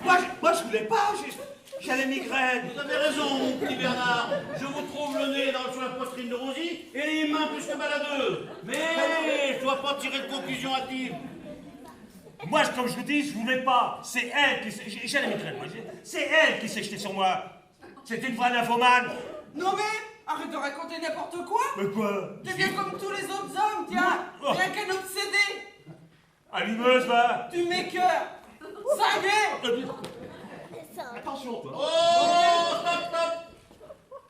Moi, je voulais pas, j'ai les migraines. Vous avez raison, mon petit Bernard. Je vous trouve le nez sur la poitrine de Rosie et les mains plus que baladeuses. Mais je dois pas tirer de conclusion hâtive. Moi, comme je vous dis, je voulais pas. C'est elle qui s'est... J'ai les migraines, moi. C'est elle qui s'est jetée sur moi. C'est une vraie nymphomane. Non mais, arrête de raconter n'importe quoi. Mais quoi? T'es bien comme tous les autres hommes, tiens. Rien qu'un obsédé. Allumeuse, va. Tu m'écœures. Ça y est. Attention, toi. Oh, stop.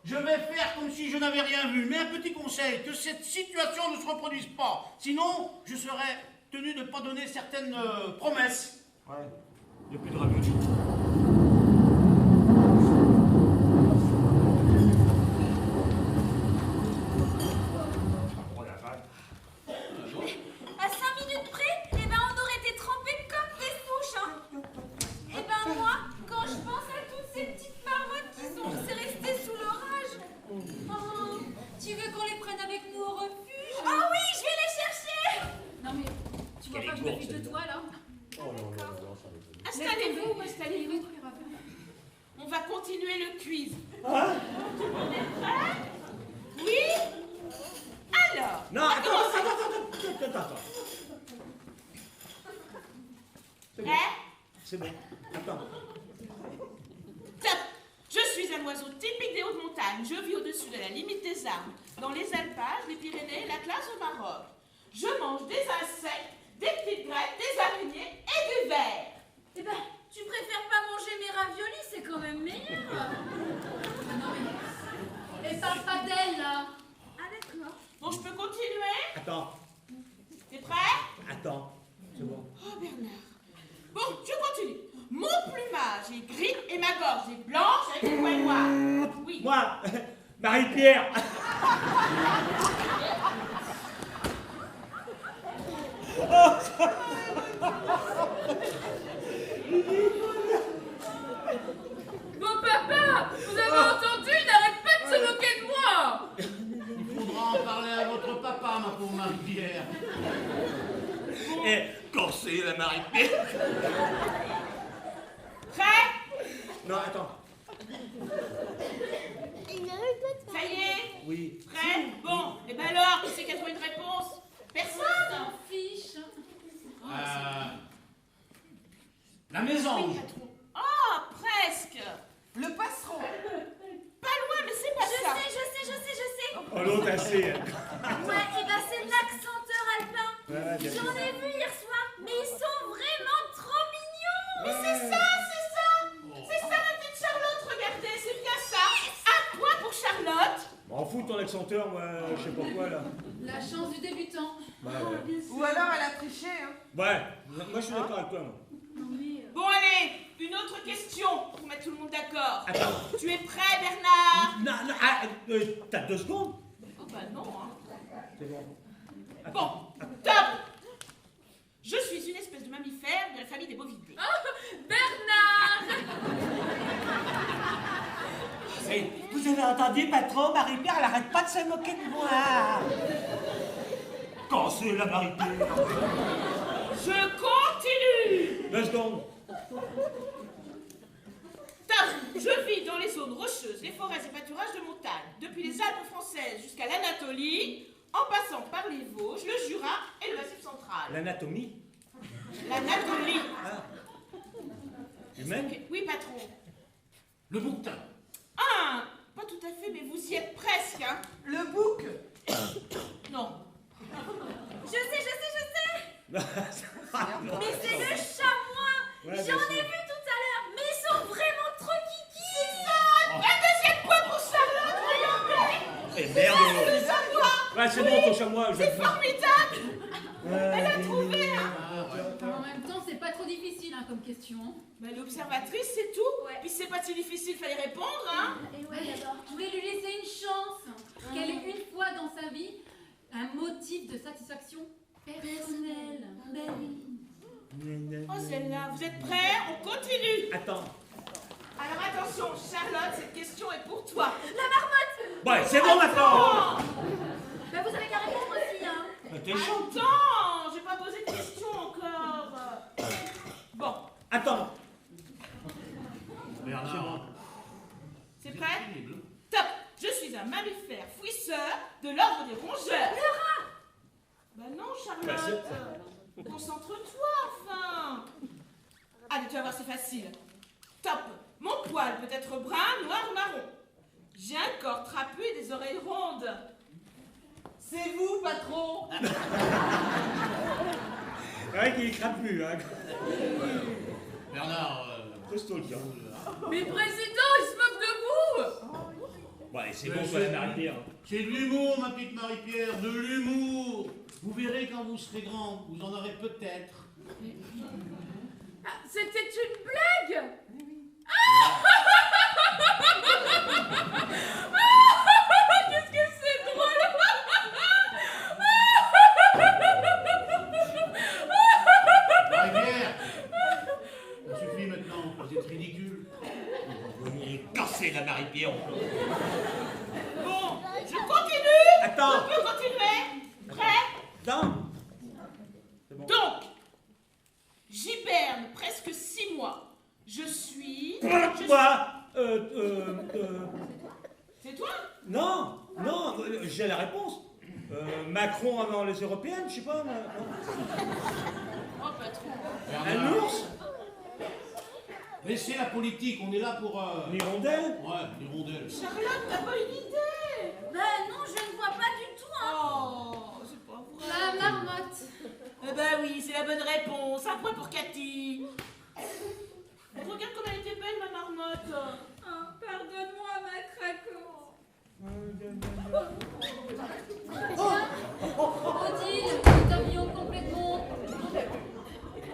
Je vais faire comme si je n'avais rien vu. Mais un petit conseil, que cette situation ne se reproduise pas. Sinon, je serai tenu de ne pas donner certaines promesses. Ouais, il n'y a plus de ravioli. À 5 minutes près, eh ben on aurait été trempés comme des souches, hein. Eh ben moi, quand je pense à toutes ces petites marmottes qui sont restées sous l'orage. Oh, tu veux qu'on les prenne avec nous au refuge? Ah oui, je vais les chercher. Non mais, tu vois pas que je me fiche de toi là? Installez-vous, installez-vous. On va continuer le quiz. Hein? Oui? Alors, Non, attends. C'est bon. hein? C'est bon. Attends. Top. Je suis un oiseau typique des hautes montagnes. Je vis au-dessus de la limite des arbres, dans les alpages, les Pyrénées, l'Atlas au Maroc. Je mange des insectes, des petites graines, des araignées et du verre. Eh ben, tu préfères pas manger mes raviolis, c'est quand même meilleur. Et parle pas d'elle là! Ah d'accord. Bon, je peux continuer? Attends. T'es prêt? Attends. C'est bon. Oh Bernard. Bon, je continue. Mon plumage est gris et ma gorge est blanche avec des points noirs. Oui. Moi, Marie-Pierre. Bon papa! Vous avez entendu? Il n'arrête pas de se moquer de moi! Il faudra en parler à votre papa, ma pauvre Marie-Pierre. Et quand c'est la Marie-Pierre? Prêt? Non, attends. Ça y est? Oui. Prêt? Bon. Et ben alors, qui c'est qui a trouvé une réponse? Personne? S'en fiche! La mésange. Ah, presque. Le passeron. Pas loin, mais c'est pas ça. Je sais. Oh, l'autre, assez. Ouais, et ben c'est l'accenteur alpin. Ouais, bien sûr. J'en ai vu hier soir, mais ils sont vraiment trop mignons. Mais c'est ça, c'est ça. C'est ça, la petite Charlotte, regardez, c'est bien ça. Un point pour Charlotte. M'en fous de ton accenteur, moi, je sais pas quoi, là. La chance du débutant. Ouais, ouais. Ou alors elle a triché, hein. Ouais, moi, je suis d'accord avec toi, moi. Non mais... Bon, allez, une autre question pour mettre tout le monde d'accord. Attends. Tu es prêt, Bernard? Non, t'as 2 secondes? Oh bah non, hein. C'est bon. Bon, top. Je suis une espèce de mammifère de la famille des bovidés. Bernard! Et vous avez entendu, patron, Marie-Pierre, elle arrête pas de se moquer de moi. Quand c'est la Marie-Pierre? Je continue. 2 secondes. Top. Je vis dans les zones rocheuses, les forêts et pâturages de montagne, depuis les Alpes françaises jusqu'à l'Anatolie, en passant par les Vosges, le Jura et le Massif central. L'anatomie L'Anatolie. humaine? Oui, patron. Le bouquetin. Ah, pas tout à fait, mais vous y êtes presque, hein. Le bouc. Non. Je sais. Ah, Mais c'est le chamois. Ouais, bien J'en ai sûr. vu tout à l'heure, mais ils sont vraiment trop kiki. Un deuxième point pour Charlotte, regardez. Eh merde! Le chamois. Ouais, c'est bon, ton chamois. C'est formidable. Elle a trouvé, hein. En même temps, c'est pas trop difficile hein, comme question. Bah, l'observatrice, c'est tout. Ouais. Puis c'est pas si difficile, fallait répondre, hein. Et ouais, d'abord. Je voulais lui laisser une chance. Qu'elle ait une fois dans sa vie un motif de satisfaction personnelle. Ben oui. Oh, celle-là, vous êtes prêts? On continue. Attends. Alors attention, Charlotte, cette question est pour toi. La marmotte. Ouais, c'est bon maintenant! Attends, Bah vous avez qu'à répondre aussi, hein. T'es chaud? attends, j'ai pas posé de question encore. Attends. Bernard. C'est prêt? Top! Je suis un mammifère fouisseur de l'ordre des rongeurs. Bah non, Charlotte. Concentre-toi, enfin. Allez, tu vas voir, c'est facile. Top! Mon poil peut être brun, noir ou marron. J'ai un corps trapu et des oreilles rondes. C'est vous, patron. C'est vrai qu'il est crapu, hein. Bernard, Costaud, le gars. Mais président, il se moque de vous! Ouais, c'est bon, toi, la Marie-Pierre. c'est de l'humour, ma petite Marie-Pierre, de l'humour. Vous verrez quand vous serez grand, vous en aurez peut-être. Ah, c'était une blague! Qu'est-ce que c'est drôle! Marie-Pierre, ça suffit maintenant, vous êtes ridicule. Il est cassé, la Marie-Pierre. Bon, je continue. Attends. Je peux continuer? Prêt? Attends. C'est bon. Donc, j'hiberne presque 6 mois. Je suis... Quoi C'est toi? Non, non, j'ai la réponse. Macron avant les européennes, je sais pas. Non. Oh, patron. Un ours? Laissez la politique, on est là pour... L'hirondelle? Ouais, les rondelles. Charlotte, t'as pas une idée? Ben non, je ne vois pas du tout, hein. Oh, c'est pas vrai. La marmotte! Eh ben oui, c'est la bonne réponse. Un point pour Cathy. Regarde comme elle était belle, ma marmotte. Oh, pardonne-moi, ma craco. Odile, nous t'avions complètement.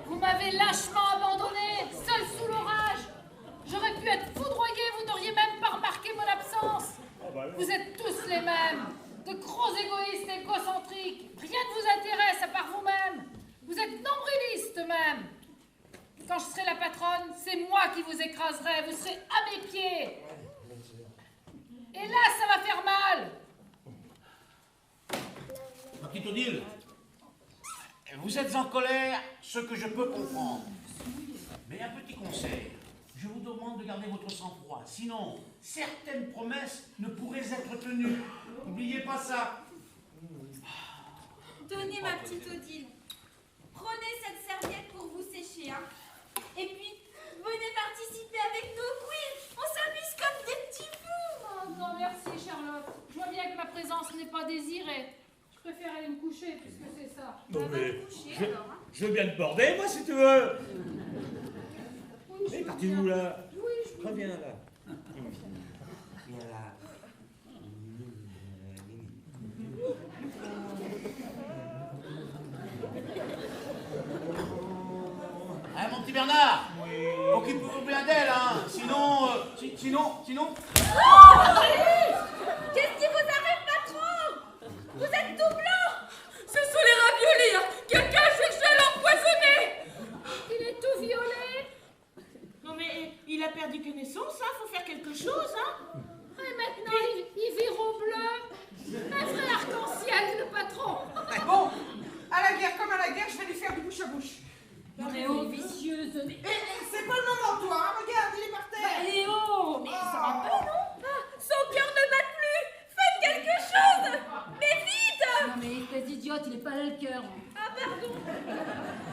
Vous m'avez lâchement abandonné, seul sous l'orage. J'aurais pu être foudroyé, vous n'auriez même pas remarqué mon absence. Vous êtes tous les mêmes, de gros égoïstes égocentriques. Rien ne vous intéresse à part vous-même. Vous êtes nombrilistes même. Quand je serai la patronne, c'est moi qui vous écraserai. Vous serez à mes pieds. Et là, ça va faire mal. Ma petite Odile, vous êtes en colère, ce que je peux comprendre. Mais un petit conseil, je vous demande de garder votre sang-froid. Sinon, certaines promesses ne pourraient être tenues. N'oubliez pas ça. Tenez, ma petite Odile. Prenez cette serviette pour vous sécher, hein. Et puis, venez participer avec nos quiz. On s'amuse comme des petits fous. Oh non, merci Charlotte. Je vois bien que ma présence n'est pas désirée. Je préfère aller me coucher puisque c'est ça. Non, Va mais te coucher, alors, hein. je veux bien te border, moi, si tu veux. Oui, je Mais veux partez bien. où, là? Oui, je Très bien, là. Viens là. Hein, mon petit Bernard, occupez-vous bien d'elle, hein. Sinon... Qu'est-ce qui vous arrive, patron? Vous êtes tout blanc. Ce sont les raviolis, hein. Quelqu'un a cherché à l'empoisonner. Il est tout violet. Non mais il a perdu connaissance, hein. Faut faire quelque chose, hein. Et maintenant, il vire au bleu. Un vrai arc-en-ciel, le patron. Bon, à la guerre comme à la guerre, je vais lui faire du bouche à bouche. Mais oh, vicieuse. C'est pas le moment, toi, hein. Regarde, il est par terre. Et oh. Mais ça va pas, non? Son cœur ne bat plus. Faites quelque chose. Mais vite. Non mais espèce d'idiote, il est pas là le cœur. Ah, pardon.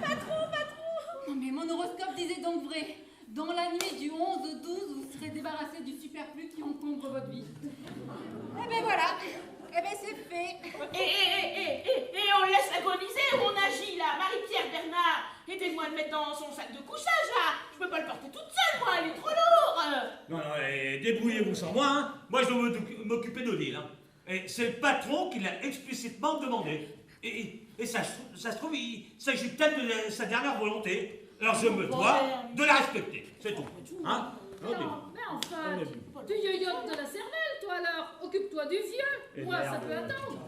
Patron. Non mais mon horoscope disait donc vrai. Dans la nuit du 11 au 12, vous serez débarrassé du superflu qui encombre votre vie. Eh ben voilà. Eh ben c'est fait. Et on le laisse agoniser, on agit là. Marie-Pierre, Bernard, aidez-moi à le mettre dans son sac de couchage là. Je peux pas le porter toute seule, moi, il est trop lourd. Non, débrouillez-vous sans moi, hein. Moi, je dois m'occuper d'Odile, hein. Et c'est le patron qui l'a explicitement demandé. Et ça se trouve, il s'agit peut-être de sa dernière volonté. Alors je me dois de la respecter, c'est tout. Hein? Non, mais enfin, tu yoyotes de la cervelle, toi alors. Occupe-toi du vieux. Moi, ça peut attendre.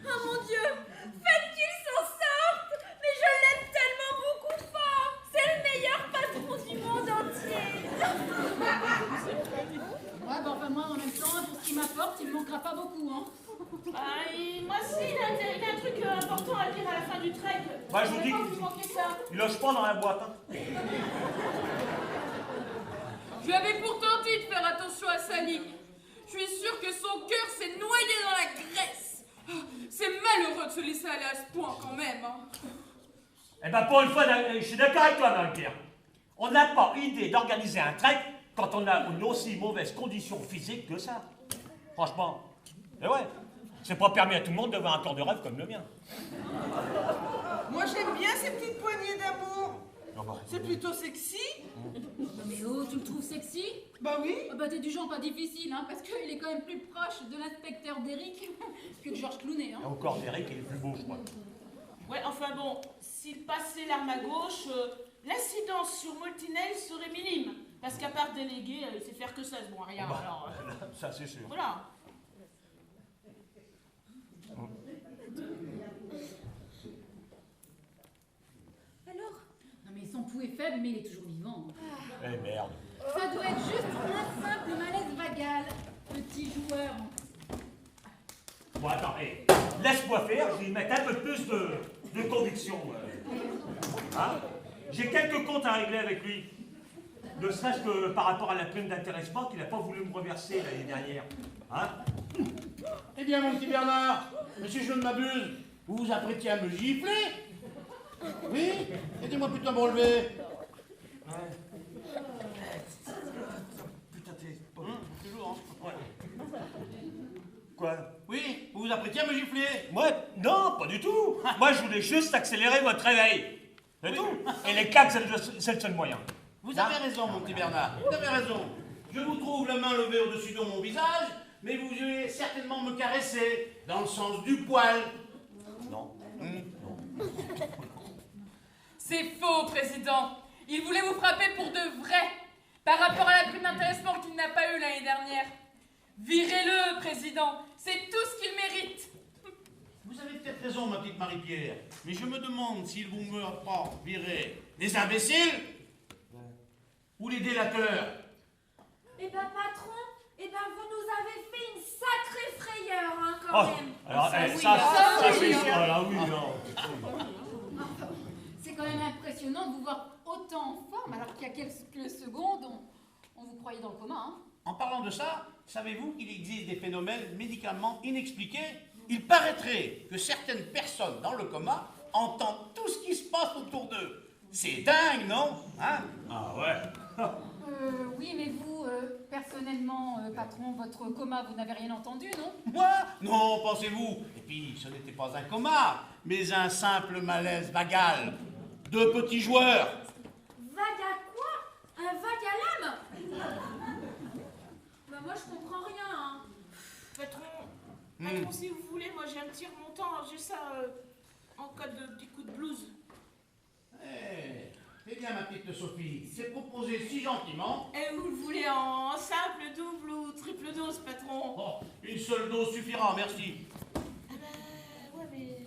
Oh mon Dieu. Faites qu'il s'en sorte. Mais je l'aime tellement beaucoup fort. C'est le meilleur patron du monde entier. Ouais, bah enfin moi, en même temps, pour ce qu'il m'apporte, il me manquera pas beaucoup, hein. Moi aussi, il a un truc important à dire à la fin du trek. Ouais, je vous dis pas que- vous manquez ça. Il loge pas dans la boîte, hein. Je lui avais pourtant dit de faire attention à sa ligne. Je suis sûre que son cœur s'est noyé dans la graisse. C'est malheureux de se laisser aller à ce point quand même. Hein. Eh ben, pour une fois, je suis d'accord avec toi, Marie-Pierre. On n'a pas idée d'organiser un trek quand on a une aussi mauvaise condition physique que ça. Franchement. Et ouais, c'est pas permis à tout le monde d'avoir un corps de rêve comme le mien. Moi, j'aime bien ces petites poignées d'amour. Non, bah, C'est plutôt sexy. Mais oh, tu le trouves sexy? Bah oui. Ah bah t'es du genre pas difficile, hein, parce qu'il est quand même plus proche de l'inspecteur d'Eric que de Georges Clooney, hein. encore d'Eric, il est plus beau, je crois. Ouais, enfin bon, s'il passait l'arme à gauche, l'incidence sur Moltinel serait minime. Parce qu'à part déléguer, il sait faire que ça, bon, rien. Bah, Alors, ça, c'est sûr. voilà. Alors, Non mais son pouls est faible, mais il est toujours vivant. Eh merde. Ça doit être juste un simple malaise vagal, petit joueur. Bon, attends, laisse-moi faire, je vais y mettre un peu plus de conviction. Hein? J'ai quelques comptes à régler avec lui. Ne serait-ce que par rapport à la prime d'intéressement qu'il n'a pas voulu me reverser l'année dernière. Hein? Eh bien, mon petit Bernard, monsieur, je ne m'abuse, vous vous apprêtiez à me gifler? Oui? Aidez-moi plutôt à me relever. Putain, t'es... Toujours, hein? Quoi? Oui, vous vous apprêtiez à me gifler? Moi? Non, pas du tout. Moi, je voulais juste accélérer votre réveil. C'est tout. Et les câbles, c'est le seul moyen. Vous avez raison, mon petit Bernard, vous avez raison. Je vous trouve la main levée au-dessus de mon visage, mais vous allez certainement me caresser, dans le sens du poil. Non. C'est faux, président. Il voulait vous frapper pour de vrai, par rapport à la prime d'intéressement qu'il n'a pas eu l'année dernière. Virez-le, président. C'est tout ce qu'il mérite. Vous avez peut-être raison, ma petite Marie-Pierre, mais je me demande s'il vous meurt pas virer les imbéciles ou les délateurs. eh ben patron, eh ben vous nous avez fait une sacrée frayeur, hein, Oh, quand même. alors, Ça, eh, oui, ça, ça, ça, oui, c'est hein. sûr. Ah oui, non. C'est quand même impressionnant de vous voir autant en forme, alors qu'il y a quelques secondes, on vous croyait dans le coma, hein. En parlant de ça, savez-vous qu'il existe des phénomènes médicalement inexpliqués? Il paraîtrait que certaines personnes dans le coma entendent tout ce qui se passe autour d'eux. C'est dingue, non? Hein? Ah ouais. Oui, mais vous, personnellement, patron, votre coma, vous n'avez rien entendu, non? Moi? Non, pensez-vous. Et puis, ce n'était pas un coma, mais un simple malaise vagal. Deux petits joueurs. Vague à quoi? Un vague à l'âme? Bah moi je comprends rien, hein. Patron, si vous voulez, moi j'ai un petit remontant, j'ai ça en cas de petit coup de blues. Eh bien, ma petite Sophie, c'est proposé si gentiment. Et vous le voulez en simple, double ou triple dose, patron? Oh, une seule dose suffira, merci. Ah bah, ouais, mais...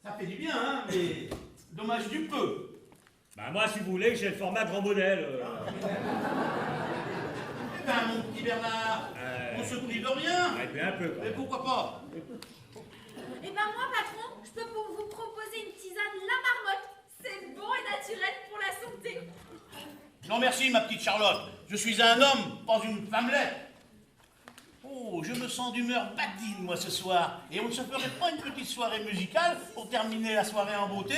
Ça fait du bien, hein, mais dommage du peu. Bah moi, si vous voulez, j'ai le format grand modèle. Eh ben, mon petit Bernard, on se prive de rien. Ouais, un peu. Mais pourquoi pas? Eh ben moi patron, je peux vous proposer une tisane la marmotte. C'est bon et naturel pour la santé. Non merci, ma petite Charlotte. Je suis un homme, pas une femmelette. Oh, je me sens d'humeur badine, moi, ce soir. Et on ne se ferait pas une petite soirée musicale pour terminer la soirée en beauté?